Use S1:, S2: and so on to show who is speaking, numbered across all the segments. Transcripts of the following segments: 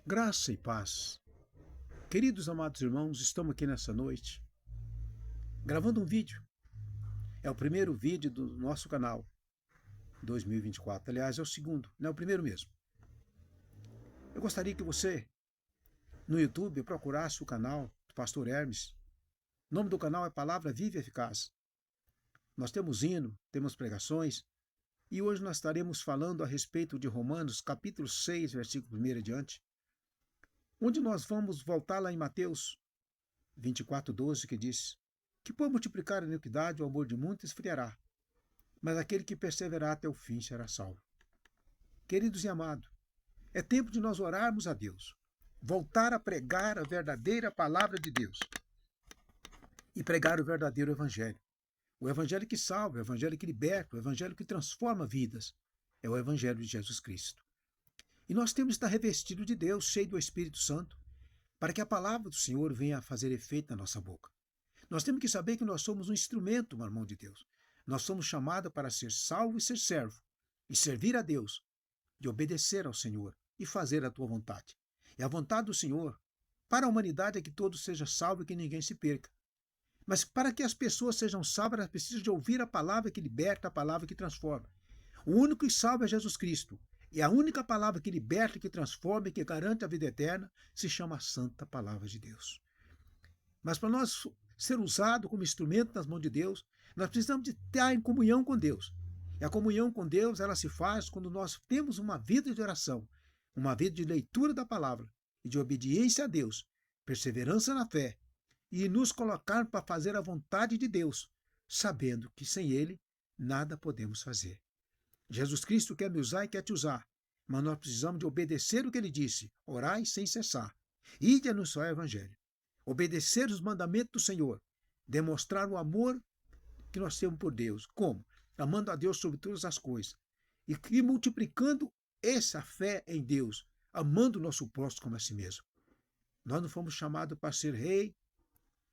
S1: Graça e paz. Queridos amados irmãos, estamos aqui nessa noite gravando um vídeo. É o primeiro vídeo do nosso canal 2024. Aliás, é o segundo, não é o primeiro mesmo. Eu gostaria que você, no YouTube, procurasse o canal do Pastor Hermes. O nome do canal é Palavra Viva e Eficaz. Nós temos hino, temos pregações, e hoje nós estaremos falando a respeito de Romanos, capítulo 6, versículo 1 e diante, onde nós vamos voltar lá em Mateus 24:12, que diz: que por multiplicar a iniquidade o amor de muitos esfriará, mas aquele que perseverar até o fim será salvo. Queridos e amados, é tempo de nós orarmos a Deus, voltar a pregar a verdadeira palavra de Deus e pregar o verdadeiro evangelho. O evangelho que salva, o evangelho que liberta, o evangelho que transforma vidas. É o evangelho de Jesus Cristo. E nós temos que estar revestidos de Deus, cheio do Espírito Santo, para que a palavra do Senhor venha a fazer efeito na nossa boca. Nós temos que saber que nós somos um instrumento na mão de Deus. Nós somos chamados para ser salvo e ser servo, e servir a Deus, de obedecer ao Senhor e fazer a tua vontade. E a vontade do Senhor para a humanidade é que todos sejam salvos e que ninguém se perca. Mas para que as pessoas sejam salvas, elas precisam de ouvir a palavra que liberta, a palavra que transforma. O único que salva é Jesus Cristo. E a única palavra que liberta, que transforma e que garante a vida eterna se chama a Santa Palavra de Deus. Mas para nós ser usado como instrumento nas mãos de Deus, nós precisamos de estar em comunhão com Deus. E a comunhão com Deus, ela se faz quando nós temos uma vida de oração, uma vida de leitura da palavra e de obediência a Deus, perseverança na fé e nos colocar para fazer a vontade de Deus, sabendo que sem Ele nada podemos fazer. Jesus Cristo quer me usar e quer te usar, mas nós precisamos de obedecer o que Ele disse: orai sem cessar, ide anunciar o Evangelho, obedecer os mandamentos do Senhor, demonstrar o amor que nós temos por Deus. Como? Amando a Deus sobre todas as coisas e multiplicando essa fé em Deus, amando o nosso próximo como a si mesmo. Nós não fomos chamados para ser rei,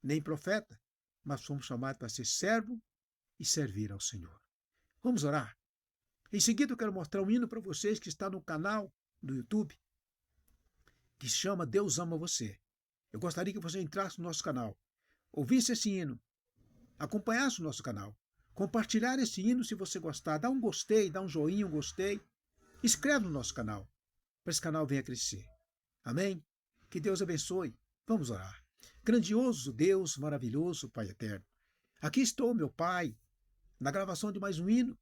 S1: nem profeta, mas fomos chamados para ser servo e servir ao Senhor. Vamos orar? Em seguida eu quero mostrar um hino para vocês que está no canal do YouTube, que se chama Deus Ama Você. Eu gostaria que você entrasse no nosso canal, ouvisse esse hino, acompanhasse o nosso canal, compartilhar esse hino se você gostar, dá um gostei, dá um joinha, um gostei, inscreve no nosso canal, para esse canal venha crescer. Amém? Que Deus abençoe. Vamos orar. Grandioso Deus, maravilhoso Pai eterno, aqui estou, meu Pai, na gravação de mais um hino,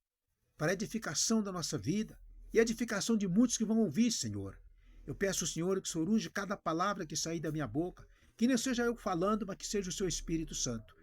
S1: para a edificação da nossa vida e a edificação de muitos que vão ouvir, Senhor. Eu peço ao Senhor que o Senhor use cada palavra que sair da minha boca, que não seja eu falando, mas que seja o seu Espírito Santo.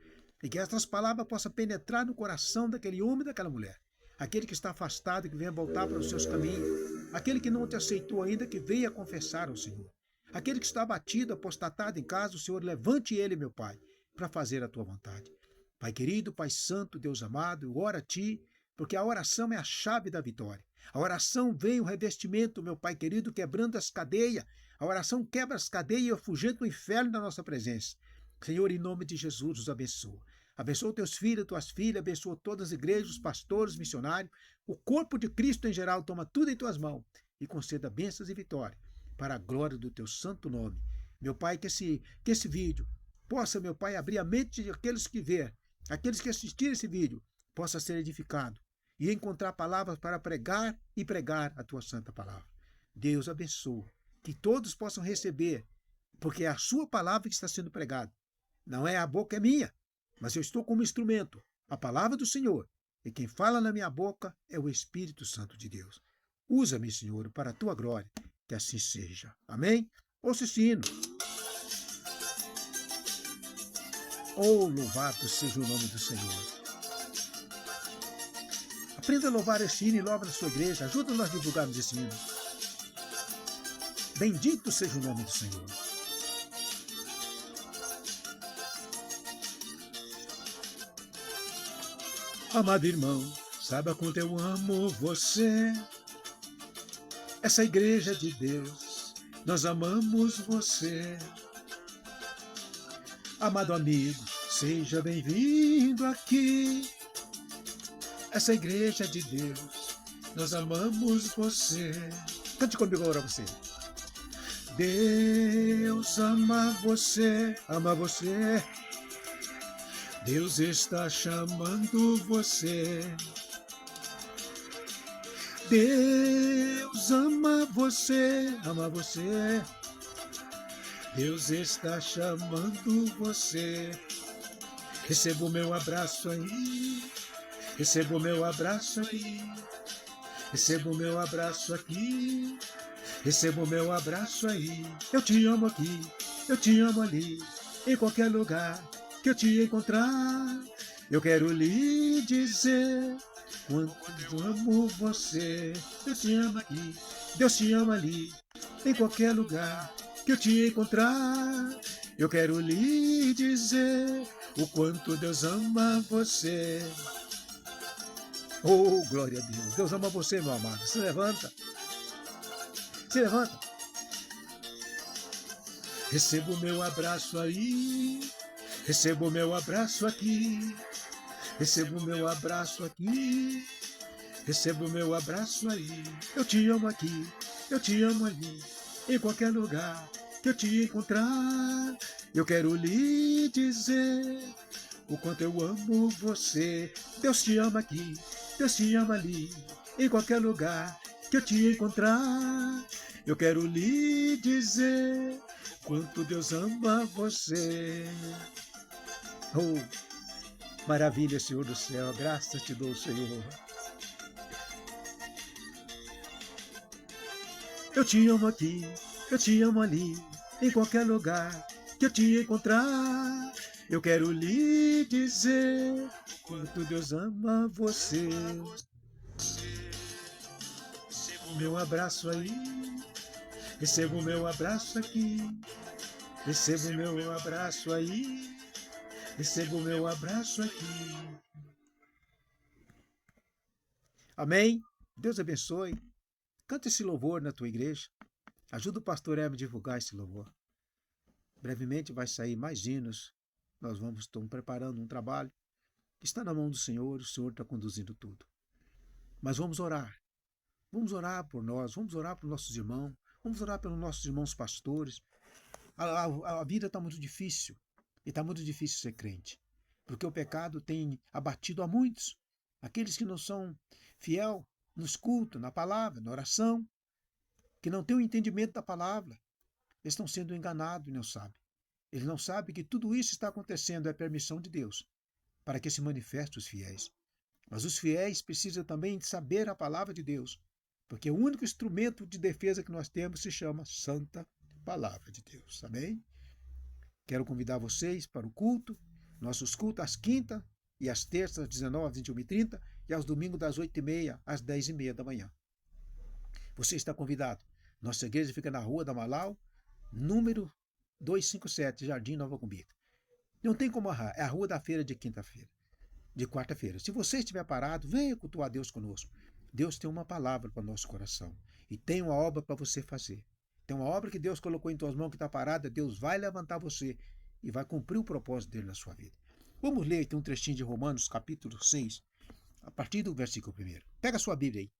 S1: E que estas palavras possam penetrar no coração daquele homem e daquela mulher. Aquele que está afastado, que venha voltar para os seus caminhos. Aquele que não te aceitou ainda, que venha confessar ao Senhor. Aquele que está abatido, apostatado em casa, o Senhor levante ele, meu Pai, para fazer a tua vontade. Pai querido, Pai santo, Deus amado, eu oro a Ti, porque a oração é a chave da vitória. A oração vem o revestimento, meu Pai querido, quebrando as cadeias. A oração quebra as cadeias e afugenta o inferno da nossa presença. Senhor, em nome de Jesus, os abençoa. Abençoa teus filhos, tuas filhas, abençoa todas as igrejas, os pastores, os missionários. O corpo de Cristo em geral, toma tudo em tuas mãos e conceda bênçãos e vitória para a glória do teu santo nome. Meu Pai, que esse vídeo possa, meu Pai, abrir a mente de aqueles que ver, aqueles que assistirem esse vídeo, possa ser edificado e encontrar palavras para pregar e pregar a tua santa palavra. Deus abençoa, que todos possam receber, porque é a sua palavra que está sendo pregada. Não é a boca é minha, mas eu estou como instrumento, a palavra do Senhor. E quem fala na minha boca é o Espírito Santo de Deus. Usa-me, Senhor, para a tua glória, que assim seja. Amém? Ouça esse hino. Oh, louvado seja o nome do Senhor. Aprenda a louvar esse hino e louva na sua igreja. Ajuda-nos a divulgarmos esse hino. Bendito seja o nome do Senhor. Amado irmão, saiba quanto eu amo você. Essa igreja de Deus, nós amamos você. Amado amigo, seja bem-vindo aqui. Essa igreja de Deus, nós amamos você. Cante comigo agora você. Deus ama você, ama você. Deus está chamando você. Deus ama você, ama você. Deus está chamando você. Receba o meu abraço aí. Receba o meu abraço aqui. Receba o meu abraço aqui. Receba o meu abraço aí. Eu te amo aqui, eu te amo ali, em qualquer lugar que eu te encontrar. Eu quero lhe dizer quanto amo você. Eu te amo aqui, Deus te ama ali, em qualquer lugar que eu te encontrar. Eu quero lhe dizer o quanto Deus ama você. Oh, glória a Deus. Deus ama você, meu amado. Se levanta. Se levanta. Receba o meu abraço aí. Receba o meu abraço aqui. Receba o meu abraço aqui. Receba o meu abraço aí. Eu te amo aqui. Eu te amo ali. Em qualquer lugar que eu te encontrar. Eu quero lhe dizer o quanto eu amo você. Deus te ama aqui. Deus te ama ali. Em qualquer lugar que eu te encontrar. Eu quero lhe dizer quanto Deus ama você. Oh, maravilha, Senhor do céu. Graças te dou, Senhor. Eu te amo aqui, eu te amo ali, em qualquer lugar que eu te encontrar. Eu quero lhe dizer quanto Deus ama você. Meu abraço aí. Receba o meu abraço aqui. Receba o meu abraço aí. Receba o meu abraço aqui. Amém? Deus abençoe. Canta esse louvor na tua igreja. Ajuda o pastor Hermes a divulgar esse louvor. Brevemente vai sair mais hinos. Nós estamos preparando um trabalho que está na mão do Senhor. O Senhor está conduzindo tudo. Mas vamos orar. Vamos orar por nós. Vamos orar por nossos irmãos. Vamos orar pelos nossos irmãos pastores. A vida está muito difícil. E está muito difícil ser crente. Porque o pecado tem abatido a muitos. Aqueles que não são fiel nos cultos, na palavra, na oração. Que não têm o entendimento da palavra. Eles estão sendo enganados e não sabem. Eles não sabem que tudo isso está acontecendo é permissão de Deus. Para que se manifestem os fiéis. Mas os fiéis precisam também saber a palavra de Deus. Porque o único instrumento de defesa que nós temos se chama Santa Palavra de Deus. Amém? Quero convidar vocês para o culto. Nossos cultos às quintas e às terças, às 19h, às 21h30 e aos domingos das 8h30 às 10h30 da manhã. Você está convidado. Nossa igreja fica na Rua da Malau, número 257, Jardim Nova Cumbica. Não tem como errar. É a Rua da Feira de quinta-feira, de quarta-feira. Se você estiver parado, venha cultuar Deus conosco. Deus tem uma palavra para o nosso coração. E tem uma obra para você fazer. Tem uma obra que Deus colocou em tuas mãos que está parada. Deus vai levantar você e vai cumprir o propósito dele na sua vida. Vamos ler então um trechinho de Romanos capítulo 6, a partir do versículo 1. Pega a sua Bíblia aí.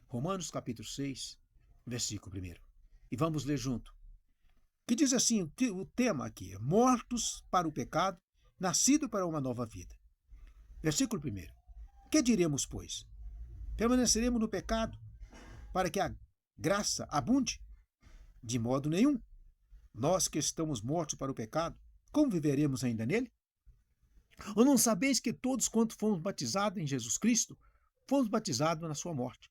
S1: Romanos capítulo 6, versículo 1. E vamos ler junto. Que diz assim, o tema aqui é mortos para o pecado, nascido para uma nova vida. Versículo 1. Que diremos, pois? Permaneceremos no pecado para que a graça abunde? De modo nenhum. Nós que estamos mortos para o pecado, como viveremos ainda nele? Ou não sabeis que todos quanto fomos batizados em Jesus Cristo, fomos batizados na sua morte?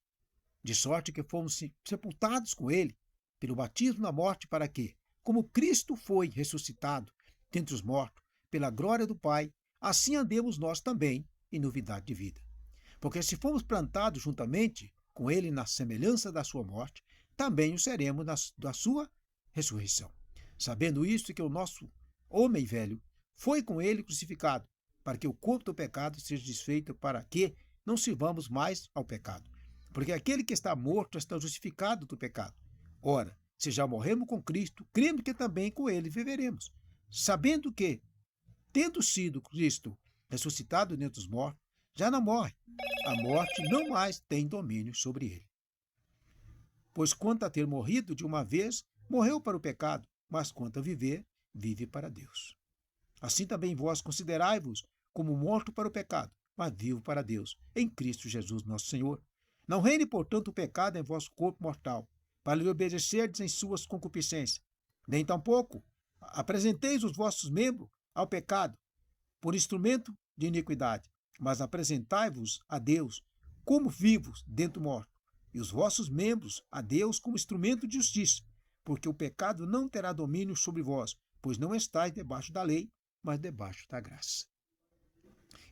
S1: De sorte que fomos sepultados com ele, pelo batismo na morte, para que, como Cristo foi ressuscitado dentre os mortos, pela glória do Pai, assim andemos nós também em novidade de vida. Porque se fomos plantados juntamente com ele na semelhança da sua morte, também o seremos da sua ressurreição. Sabendo isso, que o nosso homem velho foi com ele crucificado, para que o corpo do pecado seja desfeito, para que não sirvamos mais ao pecado. Porque aquele que está morto está justificado do pecado. Ora, se já morremos com Cristo, cremos que também com ele viveremos. Sabendo que, tendo sido Cristo ressuscitado dentre os mortos, já não morre. A morte não mais tem domínio sobre ele. Pois quanto a ter morrido de uma vez morreu para o pecado, mas quanto a viver, vive para Deus. Assim também vós considerai-vos como morto para o pecado, mas vivo para Deus, em Cristo Jesus nosso Senhor. Não reine, portanto, o pecado em vosso corpo mortal, para lhe obedecerdes em suas concupiscências. Nem tampouco apresenteis os vossos membros ao pecado, por instrumento de iniquidade, mas apresentai-vos a Deus como vivos dentro do morto, e os vossos membros a Deus como instrumento de justiça, porque o pecado não terá domínio sobre vós, pois não estáis debaixo da lei, mas debaixo da graça.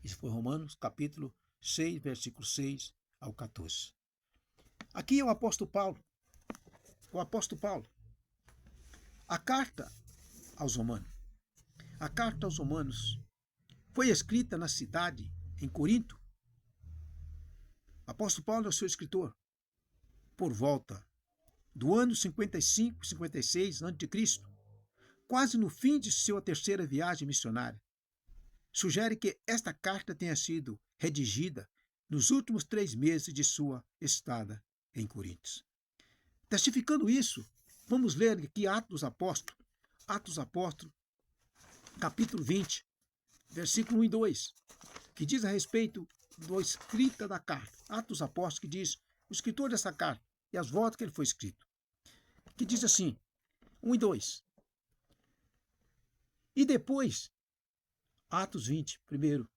S1: Isso foi Romanos capítulo 6, versículo 6 ao 14. Aqui é o apóstolo Paulo. O apóstolo Paulo. A carta aos Romanos. A carta aos Romanos foi escrita na cidade, em Corinto. O apóstolo Paulo é o seu escritor. Por volta do ano 55, 56 a.C., quase no fim de sua terceira viagem missionária. Sugere que esta carta tenha sido redigida nos últimos 3 meses de sua estada em Corinto. Testificando isso, vamos ler aqui Atos dos Apóstolos, capítulo 20, versículo 1 e 2, que diz a respeito da escrita da carta. Atos dos Apóstolos, que diz o escritor dessa carta e as voltas que ele foi escrito, que diz assim, 1 e 2. E depois, Atos 20, primeiro,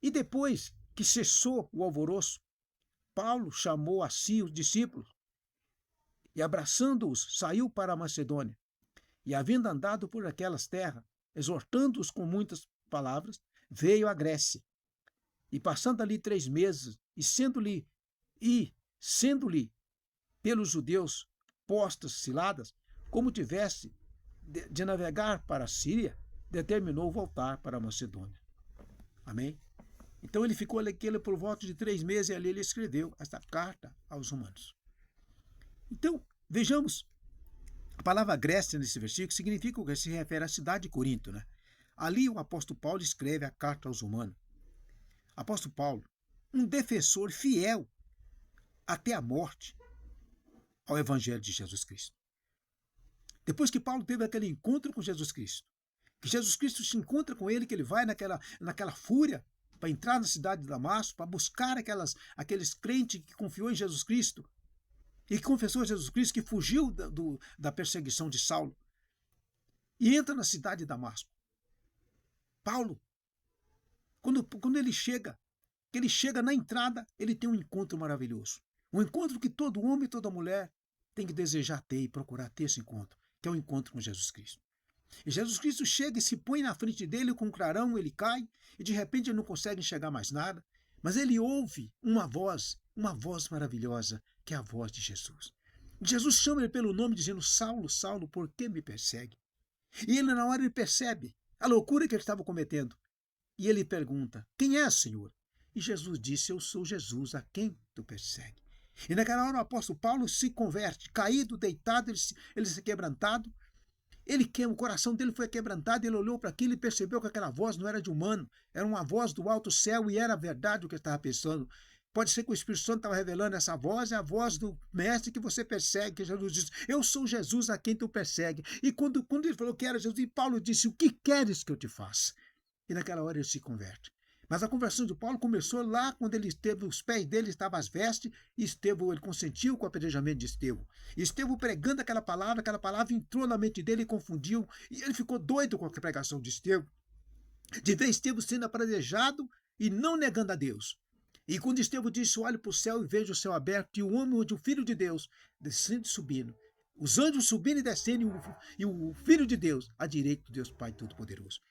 S1: e depois que cessou o alvoroço, Paulo chamou a si os discípulos e, abraçando-os, saiu para a Macedônia. E, havendo andado por aquelas terras, exortando-os com muitas palavras, veio à Grécia. E, passando ali 3 meses, e sendo-lhe pelos judeus postas ciladas, como tivesse de navegar para a Síria, determinou voltar para a Macedônia. Amém? Então ele ficou ali por volta de 3 meses e ali ele escreveu esta carta aos Romanos. Então, vejamos, a palavra Grécia nesse versículo significa que se refere à cidade de Corinto, né? Ali o apóstolo Paulo escreve a carta aos Romanos. Apóstolo Paulo, um defensor fiel até a morte ao Evangelho de Jesus Cristo. Depois que Paulo teve aquele encontro com Jesus Cristo, que Jesus Cristo se encontra com ele, que ele vai naquela fúria para entrar na cidade de Damasco, para buscar aqueles crentes que confiou em Jesus Cristo e que confessou a Jesus Cristo, que fugiu da perseguição de Saulo e entra na cidade de Damasco. Paulo, quando ele chega na entrada, ele tem um encontro maravilhoso. Um encontro que todo homem e toda mulher tem que desejar ter e procurar ter esse encontro, que é o encontro com Jesus Cristo. E Jesus Cristo chega e se põe na frente dele com um clarão, ele cai, e de repente ele não consegue enxergar mais nada, mas ele ouve uma voz maravilhosa, que é a voz de Jesus. Jesus chama ele pelo nome, dizendo, Saulo, Saulo, por que me persegue? E ele, na hora, ele percebe a loucura que ele estava cometendo. E ele pergunta, quem é, Senhor? E Jesus disse, eu sou Jesus, a quem tu persegue. E naquela hora o apóstolo Paulo se converte, caído, deitado, ele se quebrantado. O coração dele foi quebrantado, ele olhou para aquilo e percebeu que aquela voz não era de humano, era uma voz do alto céu e era verdade o que ele estava pensando. Pode ser que o Espírito Santo estava revelando essa voz, é a voz do mestre que você persegue, que Jesus diz, eu sou Jesus a quem tu persegue. E quando ele falou que era Jesus, e Paulo disse, o que queres que eu te faça? E naquela hora ele se converte. Mas a conversão de Paulo começou lá quando ele esteve, os pés dele estavam as vestes, e ele consentiu com o apedrejamento de Estevão. E Estevão pregando aquela palavra entrou na mente dele e confundiu, e ele ficou doido com a pregação de Estevão. De ver Estevão sendo apedrejado e não negando a Deus. E quando Estevão disse, olho para o céu e vejo o céu aberto, e o homem, onde o Filho de Deus, descendo e subindo, os anjos subindo e descendo, e o Filho de Deus, à direita do Deus Pai Todo-Poderoso.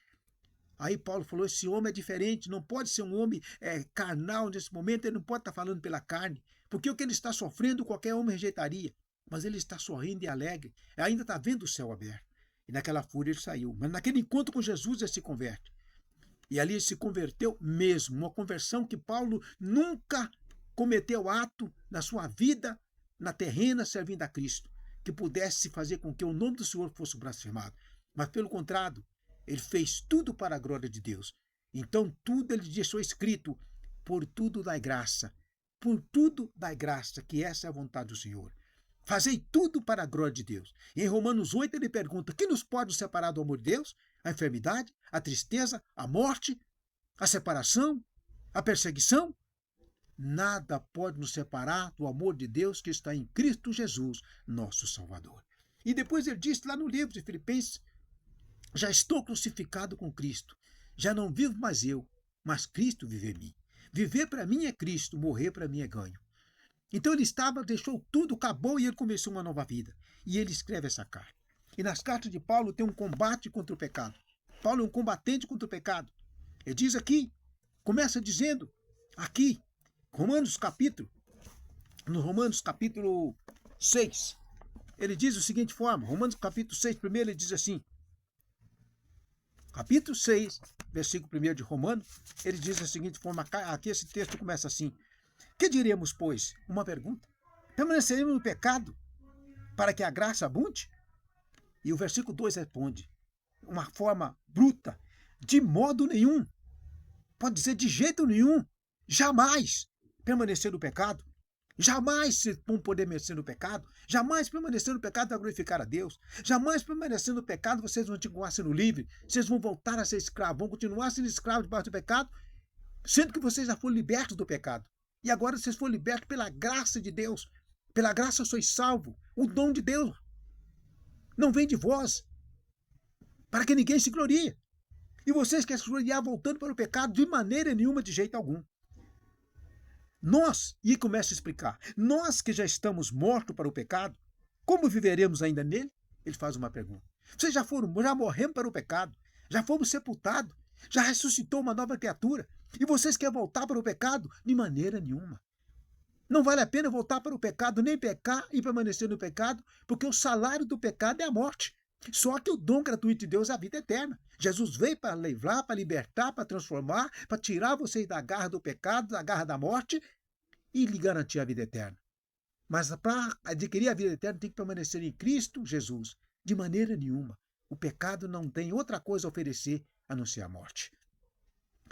S1: Aí Paulo falou, esse homem é diferente, não pode ser um homem carnal nesse momento, ele não pode estar falando pela carne, porque o que ele está sofrendo qualquer homem rejeitaria, mas ele está sorrindo e alegre, ainda está vendo o céu aberto. E naquela fúria ele saiu, mas naquele encontro com Jesus ele se converte. E ali ele se converteu mesmo, uma conversão que Paulo nunca cometeu ato na sua vida, na terrena, servindo a Cristo, que pudesse fazer com que o nome do Senhor fosse blasfemado. Mas pelo contrário, ele fez tudo para a glória de Deus. Então tudo ele deixou escrito, por tudo dai graça, que essa é a vontade do Senhor. Fazei tudo para a glória de Deus. E em Romanos 8 ele pergunta: que nos pode separar do amor de Deus? A enfermidade, a tristeza, a morte, a separação, a perseguição? Nada pode nos separar do amor de Deus que está em Cristo Jesus, nosso Salvador. E depois ele diz lá no livro de Filipenses: já estou crucificado com Cristo. Já não vivo mais eu, mas Cristo vive em mim. Viver para mim é Cristo, morrer para mim é ganho. Então ele deixou tudo, acabou e ele começou uma nova vida. E ele escreve essa carta. E nas cartas de Paulo tem um combate contra o pecado. Paulo é um combatente contra o pecado. Ele diz aqui, começa dizendo, aqui, no Romanos capítulo 6, ele diz da seguinte forma, Romanos capítulo 6, primeiro ele diz assim, capítulo 6, versículo 1 de Romanos, ele diz da seguinte forma, aqui esse texto começa assim: que diremos, pois? Uma pergunta. Permaneceremos no pecado para que a graça abunde? E o versículo 2 responde, uma forma bruta, de modo nenhum. Pode dizer de jeito nenhum. Jamais permanecer no pecado. Jamais vocês vão poder permanecer no pecado. Jamais permanecer no pecado para glorificar a Deus. Jamais permanecer no pecado vocês vão continuar sendo livres. Vocês vão voltar a ser escravos. Vão continuar sendo escravos debaixo do pecado, sendo que vocês já foram libertos do pecado. E agora vocês foram libertos pela graça de Deus. Pela graça sois salvos. O dom de Deus não vem de vós, para que ninguém se glorie. E vocês querem se gloriar voltando para o pecado? De maneira nenhuma, de jeito algum. Nós, e começa a explicar, nós que já estamos mortos para o pecado, como viveremos ainda nele? Ele faz uma pergunta. Vocês já morremos para o pecado, já fomos sepultados, já ressuscitou uma nova criatura, e vocês querem voltar para o pecado? De maneira nenhuma. Não vale a pena voltar para o pecado, nem pecar e permanecer no pecado, porque o salário do pecado é a morte. Só que o dom gratuito de Deus é a vida eterna. Jesus veio para livrar, para libertar, para transformar, para tirar vocês da garra do pecado, da garra da morte e lhe garantir a vida eterna. Mas para adquirir a vida eterna tem que permanecer em Cristo Jesus. De maneira nenhuma. O pecado não tem outra coisa a oferecer a não ser a morte.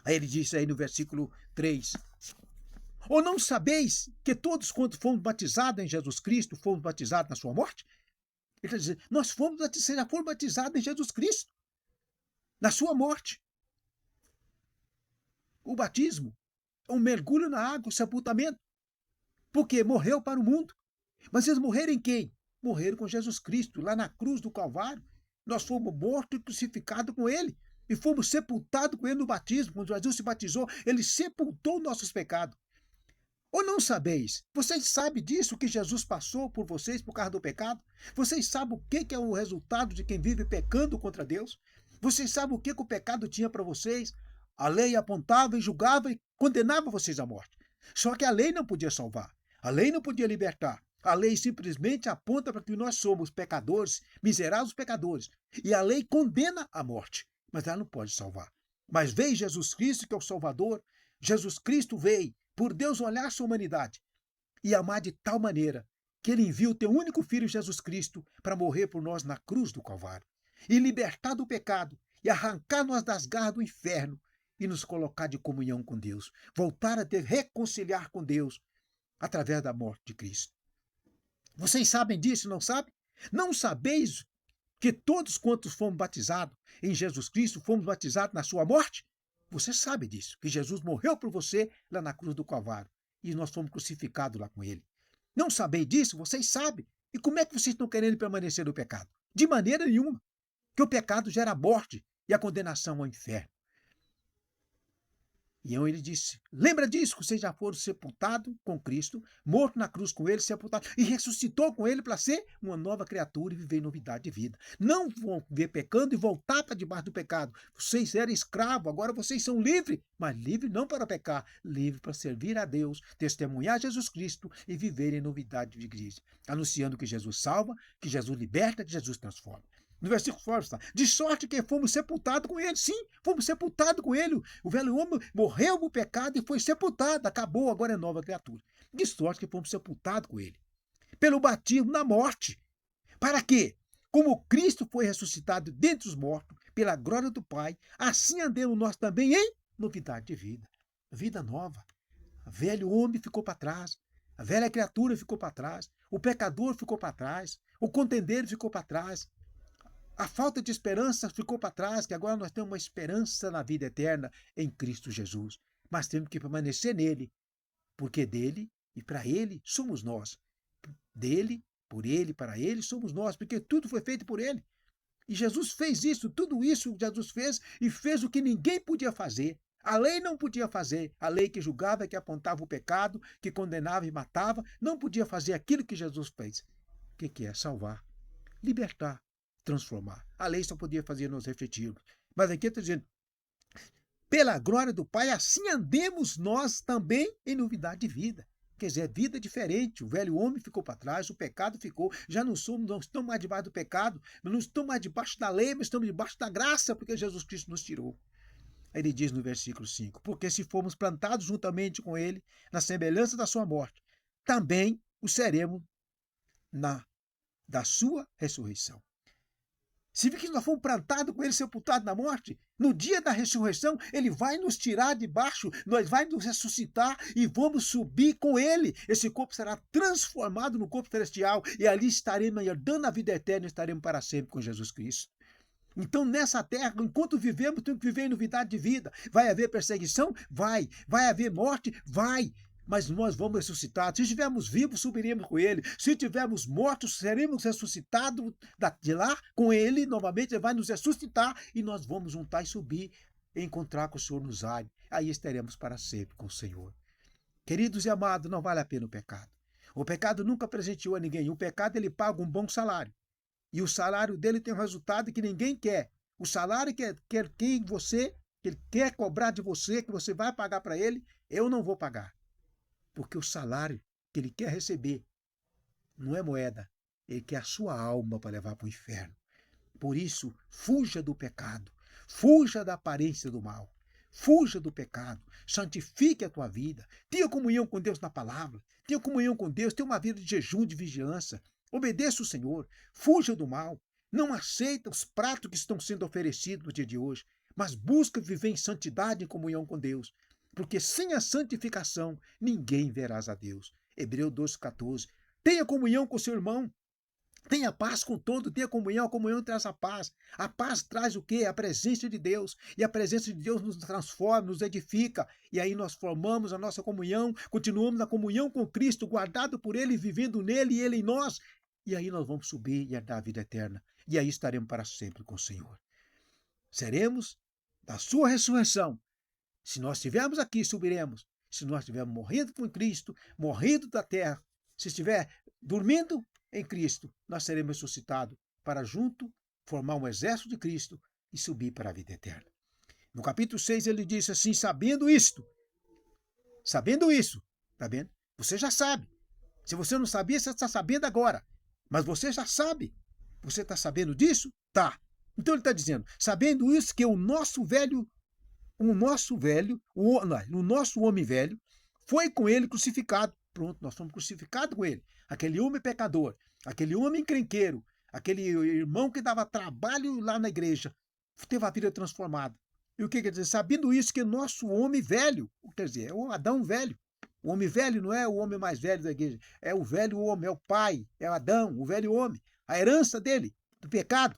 S1: Aí ele diz aí no versículo 3. Ou não sabeis que todos quanto fomos batizados em Jesus Cristo, fomos batizados na sua morte? Ele está dizendo, nós já fomos batizados em Jesus Cristo, na sua morte. O batismo é um mergulho na água, o sepultamento. Porque morreu para o mundo. Mas eles morreram em quem? Morreram com Jesus Cristo, lá na cruz do Calvário. Nós fomos mortos e crucificados com ele. E fomos sepultados com ele no batismo. Quando Jesus se batizou, ele sepultou nossos pecados. Ou não sabeis? Vocês sabem disso, que Jesus passou por vocês por causa do pecado? Vocês sabem o que é o resultado de quem vive pecando contra Deus? Vocês sabem o que o pecado tinha para vocês? A lei apontava e julgava e condenava vocês à morte. Só que a lei não podia salvar. A lei não podia libertar. A lei simplesmente aponta para que nós somos pecadores, miseráveis pecadores. E a lei condena a morte, mas ela não pode salvar. Mas veio Jesus Cristo, que é o Salvador. Jesus Cristo veio por Deus olhar sua humanidade e amar de tal maneira que ele envia o teu único filho Jesus Cristo para morrer por nós na cruz do Calvário e libertar do pecado e arrancar nós das garras do inferno e nos colocar de comunhão com Deus, voltar a reconciliar com Deus através da morte de Cristo. Vocês sabem disso, não sabem? Não sabeis que todos quantos fomos batizados em Jesus Cristo, fomos batizados na sua morte? Você sabe disso, que Jesus morreu por você lá na cruz do Calvário e nós fomos crucificados lá com ele. Não sabeis disso? Vocês sabem. E como é que vocês estão querendo permanecer no pecado? De maneira nenhuma. Que o pecado gera a morte e a condenação ao inferno. E então ele disse, lembra disso, que vocês já foram sepultados com Cristo, morto na cruz com ele, sepultado, e ressuscitou com ele para ser uma nova criatura e viver em novidade de vida. Não vão viver pecando e voltar para debaixo do pecado. Vocês eram escravos, agora vocês são livres, mas livres não para pecar, livres para servir a Deus, testemunhar Jesus Cristo e viver em novidade de igreja, anunciando que Jesus salva, que Jesus liberta, que Jesus transforma. No versículo 4 está, de sorte que fomos sepultados com ele. Sim, fomos sepultados com ele. O velho homem morreu no pecado e foi sepultado. Acabou, agora é nova criatura. De sorte que fomos sepultados com ele. Pelo batismo na morte. Para quê? Como Cristo foi ressuscitado dentre os mortos, pela glória do Pai, assim andemos nós também em novidade de vida. Vida nova. O velho homem ficou para trás. A velha criatura ficou para trás, o pecador ficou para trás, o contendeiro ficou para trás, a falta de esperança ficou para trás, que agora nós temos uma esperança na vida eterna em Cristo Jesus. Mas temos que permanecer nele, porque dele e para ele somos nós. Dele, por ele, para ele somos nós, porque tudo foi feito por ele. E Jesus fez isso, tudo isso Jesus fez e fez o que ninguém podia fazer. A lei não podia fazer, a lei que julgava, que apontava o pecado, que condenava e matava, não podia fazer aquilo que Jesus fez. O que é? Salvar, libertar, transformar. A lei só podia fazer nós refletirmos. Mas aqui está dizendo, pela glória do Pai, assim andemos nós também em novidade de vida. Quer dizer, vida diferente. O velho homem ficou para trás, o pecado ficou. Já não estamos mais debaixo do pecado, não estamos mais debaixo da lei, mas estamos debaixo da graça, porque Jesus Cristo nos tirou. Aí ele diz no versículo 5, porque se formos plantados juntamente com ele, na semelhança da sua morte, também o seremos da sua ressurreição. Se que nós fomos plantados com ele, sepultados na morte, no dia da ressurreição, ele vai nos tirar de baixo, nós vai nos ressuscitar e vamos subir com ele. Esse corpo será transformado no corpo celestial e ali estaremos herdando a vida eterna, estaremos para sempre com Jesus Cristo. Então, nessa terra, enquanto vivemos, temos que viver em novidade de vida. Vai haver perseguição? Vai. Vai haver morte? Vai. Mas nós vamos ressuscitar. Se estivermos vivos, subiremos com ele. Se estivermos mortos, seremos ressuscitados de lá com ele. Novamente, ele vai nos ressuscitar e nós vamos juntar e subir e encontrar com o Senhor nos ares. Aí estaremos para sempre com o Senhor. Queridos e amados, não vale a pena o pecado. O pecado nunca presenteou a ninguém. O pecado, ele paga um bom salário. E o salário dele tem um resultado que ninguém quer. O salário que ele quer cobrar de você, que você vai pagar para ele, eu não vou pagar. Porque o salário que ele quer receber não é moeda. Ele quer a sua alma para levar para o inferno. Por isso, fuja do pecado. Fuja da aparência do mal. Fuja do pecado. Santifique a tua vida. Tenha comunhão com Deus na palavra. Tenha comunhão com Deus. Tenha uma vida de jejum, de vigilância. Obedeça o Senhor, fuja do mal, não aceita os pratos que estão sendo oferecidos no dia de hoje, mas busca viver em santidade e em comunhão com Deus, porque sem a santificação ninguém verás a Deus. Hebreus 12:14. Tenha comunhão com seu irmão, tenha paz com todo, tenha comunhão, a comunhão traz a paz. A paz traz o quê? A presença de Deus. E a presença de Deus nos transforma, nos edifica. E aí nós formamos a nossa comunhão, continuamos na comunhão com Cristo, guardado por Ele, vivendo nele e Ele em nós. E aí nós vamos subir e herdar a vida eterna. E aí estaremos para sempre com o Senhor. Seremos da sua ressurreição. Se nós estivermos aqui, subiremos. Se nós estivermos morrendo com Cristo, morrendo da terra, se estiver dormindo em Cristo, nós seremos ressuscitados para junto formar um exército de Cristo e subir para a vida eterna. No capítulo 6 ele disse assim, sabendo isso, tá vendo? Você já sabe. Se você não sabia, você está sabendo agora. Mas você já sabe. Você está sabendo disso? Tá. Então ele está dizendo, sabendo isso que o nosso homem velho, foi com ele crucificado. Pronto, nós fomos crucificados com ele. Aquele homem pecador, aquele homem encrenqueiro, aquele irmão que dava trabalho lá na igreja, teve a vida transformada. E o que quer dizer? Sabendo isso que o nosso homem velho, quer dizer, é o Adão velho. O homem velho não é o homem mais velho da igreja, é o velho homem, é o pai, é o Adão, o velho homem, a herança dele, do pecado.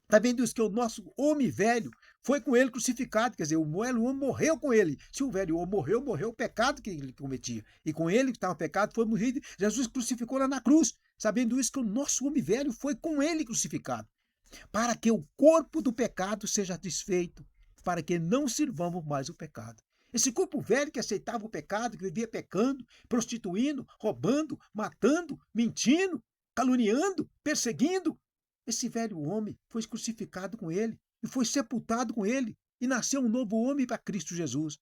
S1: Está vendo isso que o nosso homem velho foi com ele crucificado, quer dizer, o velho homem morreu com ele. Se o velho homem morreu o pecado que ele cometia. E com ele que estava o pecado, foi morrido. Jesus crucificou lá na cruz, sabendo isso que o nosso homem velho foi com ele crucificado. Para que o corpo do pecado seja desfeito, para que não sirvamos mais o pecado. Esse corpo velho que aceitava o pecado, que vivia pecando, prostituindo, roubando, matando, mentindo, caluniando, perseguindo, esse velho homem foi crucificado com ele e foi sepultado com ele e nasceu um novo homem para Cristo Jesus.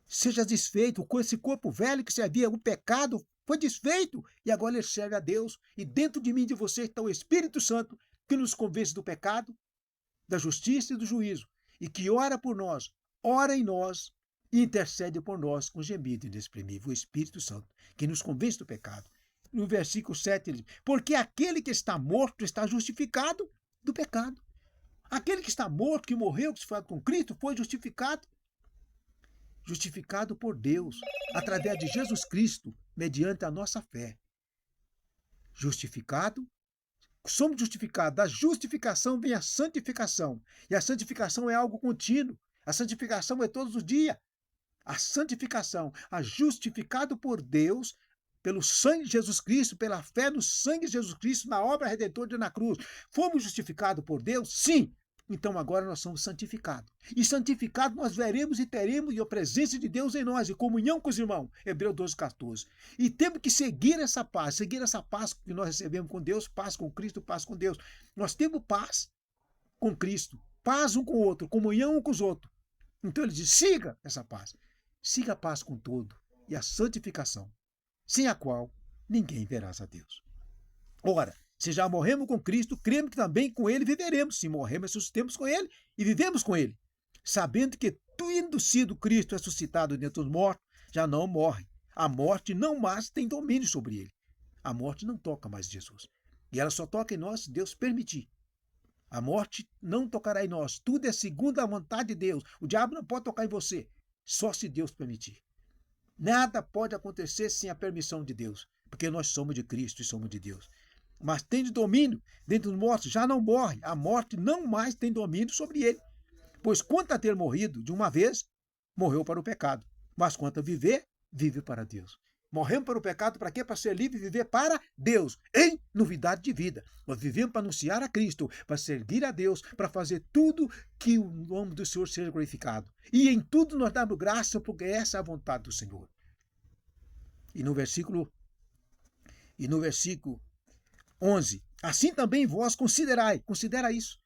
S1: Seja desfeito, esse corpo velho que servia o pecado foi desfeito e agora ele serve a Deus. E dentro de mim e de você está o Espírito Santo que nos convence do pecado, da justiça e do juízo e que ora por nós, ora em nós e intercede por nós com gemido inexprimível. O Espírito Santo que nos convence do pecado. No versículo 7 ele diz, porque aquele que está morto está justificado do pecado. Aquele que está morto, que morreu, que se foi com Cristo, foi justificado. Justificado por Deus, através de Jesus Cristo. mediante a nossa fé. Justificado, somos justificados. Da justificação vem a santificação. E a santificação é algo contínuo. A santificação é todos os dias. A santificação, a justificado por Deus, pelo sangue de Jesus Cristo, pela fé no sangue de Jesus Cristo, na obra redentora na cruz. Fomos justificados por Deus? Sim. Então agora nós somos santificados. E santificados nós veremos e teremos a presença de Deus em nós, e comunhão com os irmãos. Hebreus 12:14. E temos que seguir essa paz que nós recebemos com Deus, paz com Cristo, paz com Deus. Nós temos paz com Cristo, paz um com o outro, comunhão um com os outros. Então ele diz, siga essa paz. Siga a paz com todo e a santificação, sem a qual ninguém verás a Deus. Ora, se já morremos com Cristo, cremos que também com Ele viveremos. Se morremos, ressuscitemos com Ele e vivemos com Ele. Sabendo que, tendo sido Cristo ressuscitado dentre os mortos, já não morre. A morte não mais tem domínio sobre Ele. A morte não toca mais Jesus. E ela só toca em nós se Deus permitir. A morte não tocará em nós. Tudo é segundo a vontade de Deus. O diabo não pode tocar em você, só se Deus permitir. Nada pode acontecer sem a permissão de Deus, porque nós somos de Cristo e somos de Deus. Mas tem de domínio dentre os mortos, já não morre. A morte não mais tem domínio sobre ele. Pois quanto a ter morrido de uma vez, morreu para o pecado. Mas quanto a viver, vive para Deus. Morremos para o pecado para quê? Para ser livre e viver para Deus, em novidade de vida. Nós vivemos para anunciar a Cristo, para servir a Deus, para fazer tudo que o nome do Senhor seja glorificado. E em tudo nós damos graça, porque essa é a vontade do Senhor. E no versículo 11, assim também vós considera isso.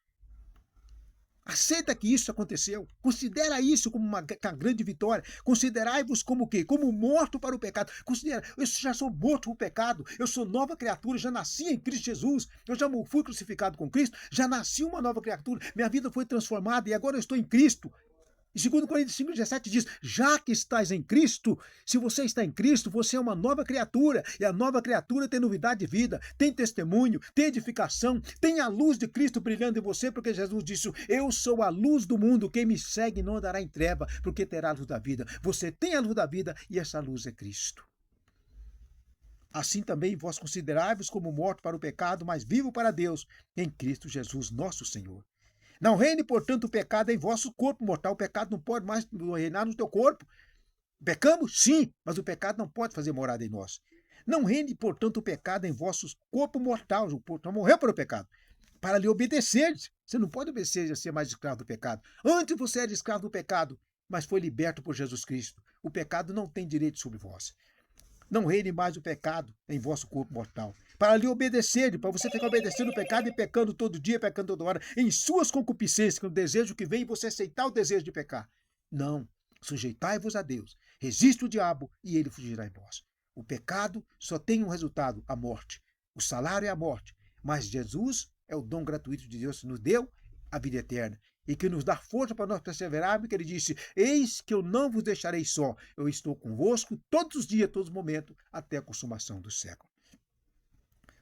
S1: Aceita que isso aconteceu. Considera isso como uma grande vitória. Considerai-vos como o quê? Como morto para o pecado. Considera, eu já sou morto para o pecado. Eu sou nova criatura. Já nasci em Cristo Jesus. Eu já fui crucificado com Cristo. Já nasci uma nova criatura. Minha vida foi transformada e agora eu estou em Cristo. E 2 Coríntios 5:17 diz, já que estás em Cristo, se você está em Cristo, você é uma nova criatura. E a nova criatura tem novidade de vida, tem testemunho, tem edificação, tem a luz de Cristo brilhando em você, porque Jesus disse, eu sou a luz do mundo, quem me segue não andará em treva, porque terá a luz da vida. Você tem a luz da vida e essa luz é Cristo. Assim também vós considerai-vos como morto para o pecado, mas vivo para Deus, em Cristo Jesus nosso Senhor. Não reine, portanto, o pecado em vosso corpo mortal. O pecado não pode mais reinar no teu corpo. Pecamos? Sim, mas o pecado não pode fazer morada em nós. Não reine, portanto, o pecado em vosso corpo mortal. O corpo morreu para o pecado, para lhe obedecer. Você não pode obedecer a ser mais escravo do pecado. Antes você era escravo do pecado, mas foi liberto por Jesus Cristo. O pecado não tem direito sobre vós. Não reine mais o pecado em vosso corpo mortal, para lhe obedecer, para você ficar obedecendo o pecado e pecando todo dia, pecando toda hora, em suas concupiscências, com o desejo que vem e você aceitar o desejo de pecar. Não, sujeitai-vos a Deus, resiste o diabo e ele fugirá em vós. O pecado só tem um resultado, a morte. O salário é a morte, mas Jesus é o dom gratuito de Deus que nos deu a vida eterna. E que nos dá força para nós perseverarmos, porque ele disse, eis que eu não vos deixarei só, eu estou convosco todos os dias, todos os momentos, até a consumação do século.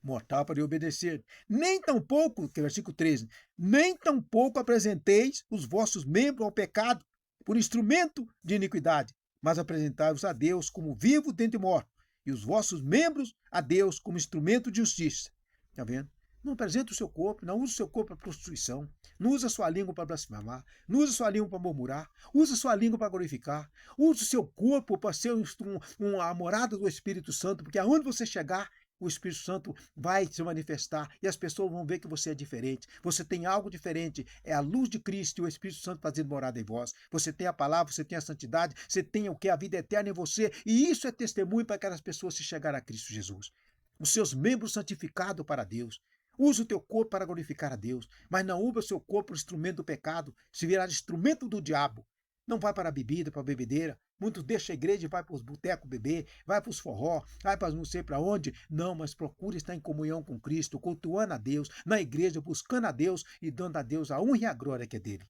S1: Mortal para lhe obedecer. Nem tampouco, que é o versículo 13, nem tampouco apresenteis os vossos membros ao pecado, por instrumento de iniquidade, mas apresentai-vos a Deus como vivo dentre mortos, e os vossos membros a Deus como instrumento de justiça. Está vendo? Não apresenta o seu corpo, não usa o seu corpo para prostituição, não usa a sua língua para blasfemar, não usa a sua língua para murmurar, usa a sua língua para glorificar, usa o seu corpo para ser a morada do Espírito Santo, porque aonde você chegar, o Espírito Santo vai se manifestar e as pessoas vão ver que você é diferente. Você tem algo diferente, é a luz de Cristo e o Espírito Santo fazendo morada em vós. Você tem a palavra, você tem a santidade, você tem o que? A vida eterna em você, e isso é testemunho para aquelas pessoas se chegarem a Cristo Jesus. Os seus membros santificados para Deus. Usa o teu corpo para glorificar a Deus, mas não usa o seu corpo para o instrumento do pecado, se virar instrumento do diabo. Não vai para a bebida, para a bebedeira. Muitos deixam a igreja e vai para os botecos beber, vai para os forró, vai para não sei para onde. Não, mas procure estar em comunhão com Cristo, cultuando a Deus, na igreja, buscando a Deus e dando a Deus a honra e a glória que é dele.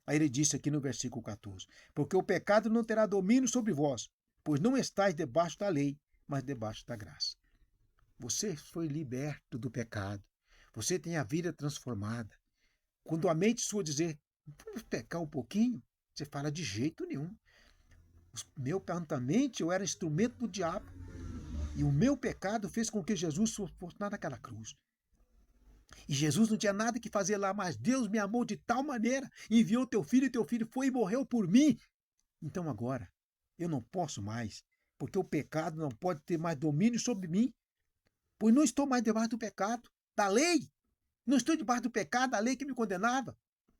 S1: Aí ele disse aqui no versículo 14, porque o pecado não terá domínio sobre vós, pois não estáis debaixo da lei, mas debaixo da graça. Você foi liberto do pecado. Você tem a vida transformada. Quando a mente sua dizer, vamos pecar um pouquinho, você fala de jeito nenhum. Meu mente, eu era instrumento do diabo. E o meu pecado fez com que Jesus fosse naquela cruz. E Jesus não tinha nada que fazer lá, mas Deus me amou de tal maneira, enviou teu filho, e teu filho foi e morreu por mim. Então agora, eu não posso mais, porque o pecado não pode ter mais domínio sobre mim, pois não estou mais debaixo do pecado, da lei. Não estou debaixo do pecado, da lei que me condenava.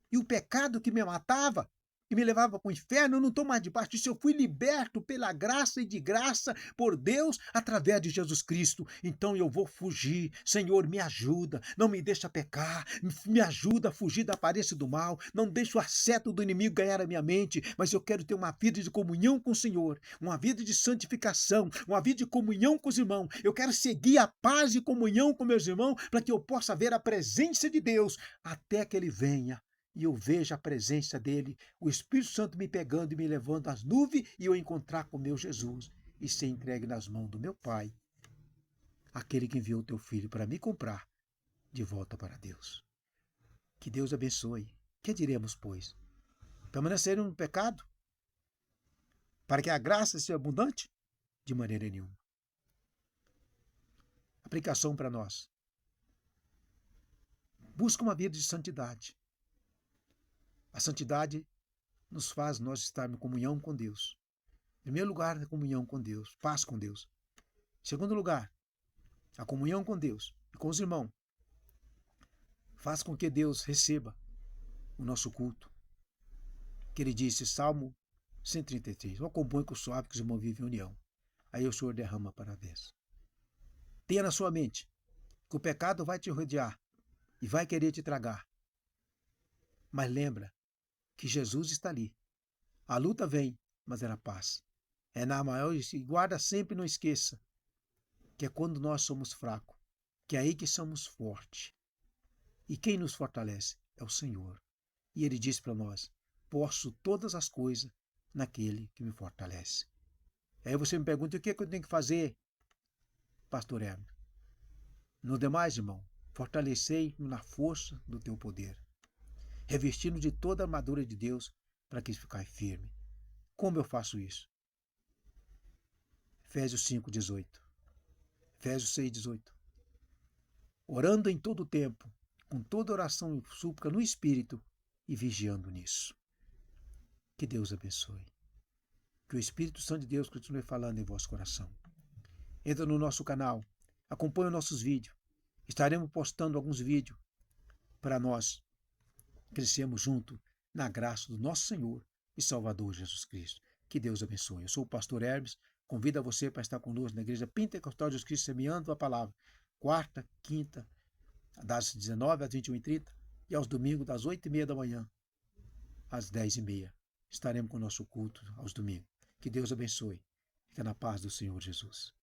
S1: E o pecado que me matava, que me levava para o inferno, eu não estou mais debaixo disso. Eu fui liberto pela graça e de graça por Deus através de Jesus Cristo. Então eu vou fugir. Senhor, me ajuda. Não me deixa pecar. Me ajuda a fugir da aparência do mal. Não deixa o asseto do inimigo ganhar a minha mente. Mas eu quero ter uma vida de comunhão com o Senhor. Uma vida de santificação. Uma vida de comunhão com os irmãos. Eu quero seguir a paz e comunhão com meus irmãos para que eu possa ver a presença de Deus até que Ele venha. E eu vejo a presença dele, o Espírito Santo me pegando e me levando às nuvens e eu encontrar com o meu Jesus e ser entregue nas mãos do meu Pai, aquele que enviou o teu filho para me comprar de volta para Deus. Que Deus abençoe. Que diremos, pois? Permanecerem no pecado? Para que a graça seja abundante? De maneira nenhuma. Aplicação para nós. Busca uma vida de santidade. A santidade nos faz nós estarmos em comunhão com Deus. Em primeiro lugar, a comunhão com Deus, paz com Deus. Em segundo lugar, a comunhão com Deus e com os irmãos faz com que Deus receba o nosso culto. Que ele disse, Salmo 133, eu compõe com o suave que os irmãos vivem em união. Aí o Senhor derrama para a vez. Tenha na sua mente que o pecado vai te rodear e vai querer te tragar. Mas lembra que Jesus está ali. A luta vem, mas era paz. É na maior, e guarda sempre, não esqueça, que é quando nós somos fracos, que é aí que somos fortes. E quem nos fortalece é o Senhor. E Ele diz para nós, posso todas as coisas naquele que me fortalece. Aí você me pergunta, o que é que eu tenho que fazer, pastor Hermes? No demais, irmão, fortalecei-me na força do teu poder, revestindo de toda a armadura de Deus para que ficar firme. Como eu faço isso? Efésios 5:18. Efésios 6:18. Orando em todo o tempo, com toda oração e súplica no Espírito e vigiando nisso. Que Deus abençoe. Que o Espírito Santo de Deus continue falando em vosso coração. Entra no nosso canal, acompanhe os nossos vídeos. Estaremos postando alguns vídeos para nós crescermos junto na graça do nosso Senhor e Salvador Jesus Cristo. Que Deus abençoe. Eu sou o pastor Hermes, convido a você para estar conosco na Igreja Pentecostal de Jesus Cristo, semeando a palavra, quarta, quinta, das 19 às 21h30 e aos domingos das 8h30 da manhã às 10h30. Estaremos com o nosso culto aos domingos. Que Deus abençoe. Fica na paz do Senhor Jesus.